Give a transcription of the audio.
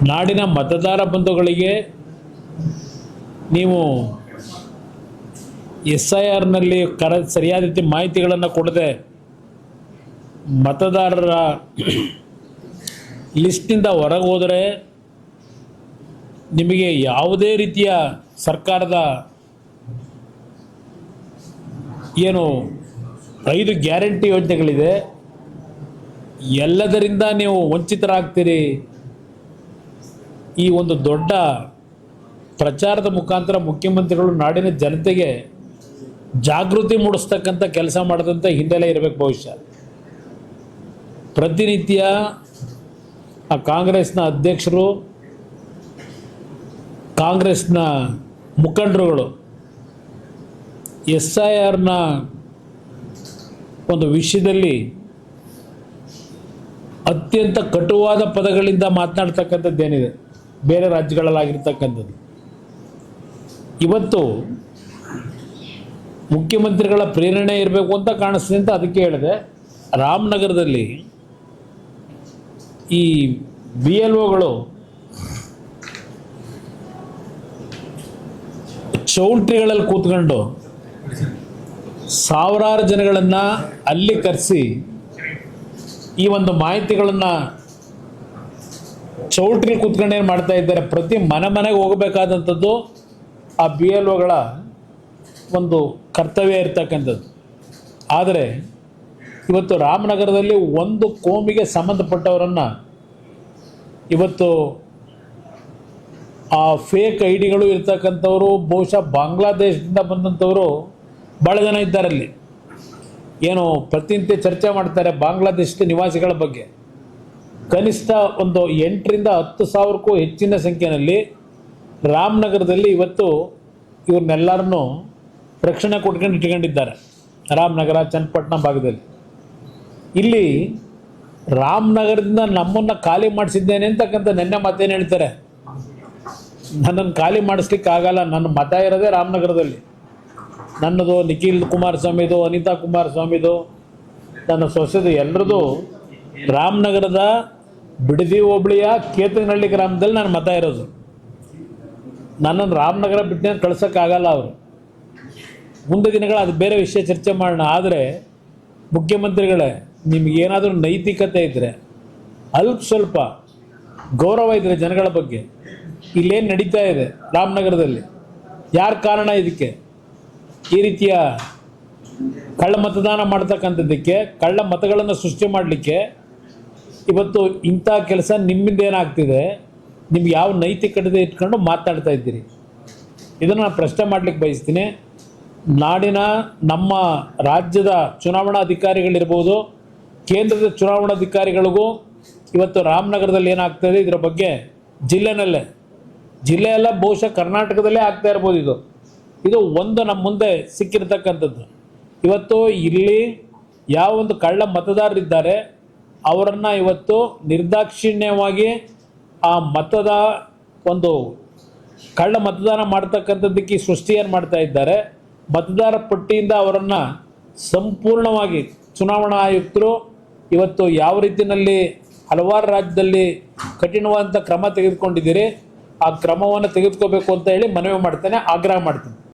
ನಾಡಿನ ಮತದಾರ ಬಂಧುಗಳಿಗೆ ನೀವು SIRನಲ್ಲಿ ಸರಿಯಾದ ರೀತಿ ಮಾಹಿತಿಗಳನ್ನು ಕೊಡದೆ ಮತದಾರರ ಲಿಸ್ಟ್ನಿಂದ ಹೊರಗೆ ಹೋದರೆ ನಿಮಗೆ ಯಾವುದೇ ರೀತಿಯ ಸರ್ಕಾರದ ಏನು 5 ಗ್ಯಾರಂಟಿ ಯೋಜನೆಗಳಿದೆ ಎಲ್ಲದರಿಂದ ನೀವು ವಂಚಿತರಾಗ್ತೀರಿ. ಈ ಒಂದು ದೊಡ್ಡ ಪ್ರಚಾರದ ಮುಖಾಂತರ ಮುಖ್ಯಮಂತ್ರಿಗಳು ನಾಡಿನ ಜನತೆಗೆ ಜಾಗೃತಿ ಮೂಡಿಸ್ತಕ್ಕಂಥ ಕೆಲಸ ಮಾಡಿದಂಥ ಹಿನ್ನೆಲೆ ಇರಬೇಕು. ಬಹುಶಃ ಪ್ರತಿನಿತ್ಯ ಆ ಕಾಂಗ್ರೆಸ್ನ ಅಧ್ಯಕ್ಷರು, ಕಾಂಗ್ರೆಸ್ನ ಮುಖಂಡರುಗಳು SIRನ ಒಂದು ವಿಷಯದಲ್ಲಿ ಅತ್ಯಂತ ಕಟುವಾದ ಪದಗಳಿಂದ ಮಾತನಾಡ್ತಕ್ಕಂಥದ್ದೇನಿದೆ ಬೇರೆ ರಾಜ್ಯಗಳಲ್ಲಾಗಿರ್ತಕ್ಕಂಥದ್ದು. ಇವತ್ತು ಮುಖ್ಯಮಂತ್ರಿಗಳ ಪ್ರೇರಣೆ ಇರಬೇಕು ಅಂತ ಕಾಣಿಸ್ತದೆ ಅಂತ ಅದಕ್ಕೆ ಹೇಳಿದೆ. ರಾಮನಗರದಲ್ಲಿ ಈ BLOಗಳು ಚೌಲ್ಟ್ರಿಗಳಲ್ಲಿ ಕೂತ್ಕೊಂಡು ಸಾವಿರಾರು ಜನಗಳನ್ನು ಅಲ್ಲಿ ಕರೆಸಿ ಈ ಒಂದು ಮಾಹಿತಿಗಳನ್ನು ಚೌಲ್ಟ್ರಿ ಕೂತ್ಕೊಂಡು ಏನು ಮಾಡ್ತಾ ಇದ್ದಾರೆ, ಪ್ರತಿ ಮನೆಗೆ ಹೋಗಬೇಕಾದಂಥದ್ದು ಆ BLOಗಳ ಒಂದು ಕರ್ತವ್ಯ ಇರ್ತಕ್ಕಂಥದ್ದು. ಆದರೆ ಇವತ್ತು ರಾಮನಗರದಲ್ಲಿ ಒಂದು ಕೋಮಿಗೆ ಸಂಬಂಧಪಟ್ಟವರನ್ನು ಇವತ್ತು ಆ ಫೇಕ್ ಐಡಿಗಳು ಇರ್ತಕ್ಕಂಥವರು ಬಹುಶಃ ಬಾಂಗ್ಲಾದೇಶದಿಂದ ಬಂದಂಥವರು ಭಾಳ ಜನ ಇದ್ದಾರಲ್ಲಿ. ಏನು ಪ್ರತಿನಿತ್ಯ ಚರ್ಚೆ ಮಾಡ್ತಾರೆ ಬಾಂಗ್ಲಾದೇಶದ ನಿವಾಸಿಗಳ ಬಗ್ಗೆ. ಕನಿಷ್ಠ ಒಂದು 8ರಿಂದ 10,000ಕ್ಕೂ ಹೆಚ್ಚಿನ ಸಂಖ್ಯೆಯಲ್ಲಿ ರಾಮನಗರದಲ್ಲಿ ಇವತ್ತು ಇವ್ರನ್ನೆಲ್ಲರನ್ನೂ ರಕ್ಷಣೆ ಕೊಟ್ಕೊಂಡು ಇಟ್ಕೊಂಡಿದ್ದಾರೆ. ರಾಮನಗರ, ಚನ್ನಪಟ್ಟಣ ಭಾಗದಲ್ಲಿ. ಇಲ್ಲಿ ರಾಮನಗರದಿಂದ ನಮ್ಮನ್ನು ಖಾಲಿ ಮಾಡಿಸಿದ್ದೇನೆ ಅಂತಕ್ಕಂಥ ನೆನ್ನೆ ಮಾತೇನು ಹೇಳ್ತಾರೆ. ನನ್ನನ್ನು ಖಾಲಿ ಮಾಡಿಸ್ಲಿಕ್ಕೆ ಆಗಲ್ಲ, ನನ್ನ ಮತ ಇರೋದೇ ರಾಮನಗರದಲ್ಲಿ. ನನ್ನದು, ನಿಖಿಲ್ ಕುಮಾರಸ್ವಾಮಿದು, ಅನಿತಾ ಕುಮಾರಸ್ವಾಮಿದು, ನನ್ನ ಸೊಸೆದು, ಎಲ್ಲರದು ರಾಮನಗರದ ಬಿಡದಿ ಹೋಬಳಿಯ ಕೇತನಹಳ್ಳಿ ಗ್ರಾಮದಲ್ಲಿ ನನ್ನ ಮತ ಇರೋದು. ನನ್ನನ್ನು ರಾಮನಗರ ಬಿಟ್ಟು ಕಳ್ಸೋಕ್ಕಾಗಲ್ಲ ಅವರು. ಮುಂದೆ ದಿನಗಳು ಅದು ಬೇರೆ ವಿಷಯ ಚರ್ಚೆ ಮಾಡೋಣ. ಆದರೆ ಮುಖ್ಯಮಂತ್ರಿಗಳೇ, ನಿಮಗೇನಾದರೂ ನೈತಿಕತೆ ಇದ್ದರೆ, ಸ್ವಲ್ಪ ಗೌರವ ಇದ್ದರೆ ಜನಗಳ ಬಗ್ಗೆ, ಇಲ್ಲೇನು ನಡೀತಾ ಇದೆ ರಾಮನಗರದಲ್ಲಿ, ಯಾರ ಕಾರಣ ಇದಕ್ಕೆ, ಈ ರೀತಿಯ ಕಳ್ಳ ಮತದಾನ ಮಾಡ್ತಕ್ಕಂಥದ್ದಕ್ಕೆ, ಕಳ್ಳ ಮತಗಳನ್ನು ಸೃಷ್ಟಿ ಮಾಡಲಿಕ್ಕೆ ಇವತ್ತು ಇಂಥ ಕೆಲಸ ನಿಮ್ಮಿಂದ ಏನಾಗ್ತಿದೆ, ನಿಮ್ಗೆ ಯಾವ ನೈತಿಕತೆ ಇಟ್ಕೊಂಡು ಮಾತಾಡ್ತಾ ಇದ್ದೀರಿ, ಇದನ್ನು ನಾನು ಪ್ರಶ್ನೆ ಮಾಡಲಿಕ್ಕೆ ಬಯಸ್ತೀನಿ. ನಾಡಿನ ನಮ್ಮ ರಾಜ್ಯದ ಚುನಾವಣಾಧಿಕಾರಿಗಳಿರ್ಬೋದು, ಕೇಂದ್ರದ ಚುನಾವಣಾಧಿಕಾರಿಗಳಿಗೂ ಇವತ್ತು ರಾಮನಗರದಲ್ಲಿ ಏನಾಗ್ತಾಯಿದೆ ಇದರ ಬಗ್ಗೆ ಜಿಲ್ಲೆಯೆಲ್ಲ ಬಹುಶಃ ಕರ್ನಾಟಕದಲ್ಲೇ ಆಗ್ತಾ ಇರ್ಬೋದು. ಇದು ಒಂದು ನಮ್ಮ ಮುಂದೆ ಸಿಕ್ಕಿರ್ತಕ್ಕಂಥದ್ದು. ಇವತ್ತು ಇಲ್ಲಿ ಯಾವ ಒಂದು ಕಳ್ಳ ಮತದಾರರಿದ್ದಾರೆ ಅವರನ್ನು ಇವತ್ತು ನಿರ್ದಾಕ್ಷಿಣ್ಯವಾಗಿ ಆ ಮತದ ಒಂದು ಕಳ್ಳ ಮತದಾನ ಮಾಡ್ತಕ್ಕಂಥದ್ದಕ್ಕೆ ಸೃಷ್ಟಿಯನ್ನು ಮಾಡ್ತಾ ಇದ್ದಾರೆ. ಮತದಾರ ಪಟ್ಟಿಯಿಂದ ಅವರನ್ನು ಸಂಪೂರ್ಣವಾಗಿ ಚುನಾವಣಾ ಆಯುಕ್ತರು ಇವತ್ತು ಯಾವ ರೀತಿಯಲ್ಲಿ ಹಲವಾರು ರಾಜ್ಯದಲ್ಲಿ ಕಠಿಣವಾದಂಥ ಕ್ರಮ ತೆಗೆದುಕೊಂಡಿದ್ದೀರಿ, ಆ ಕ್ರಮವನ್ನು ತೆಗೆದುಕೋಬೇಕು ಅಂತ ಹೇಳಿ ಮನವಿ ಮಾಡ್ತೇನೆ, ಆಗ್ರಹ ಮಾಡ್ತೇನೆ.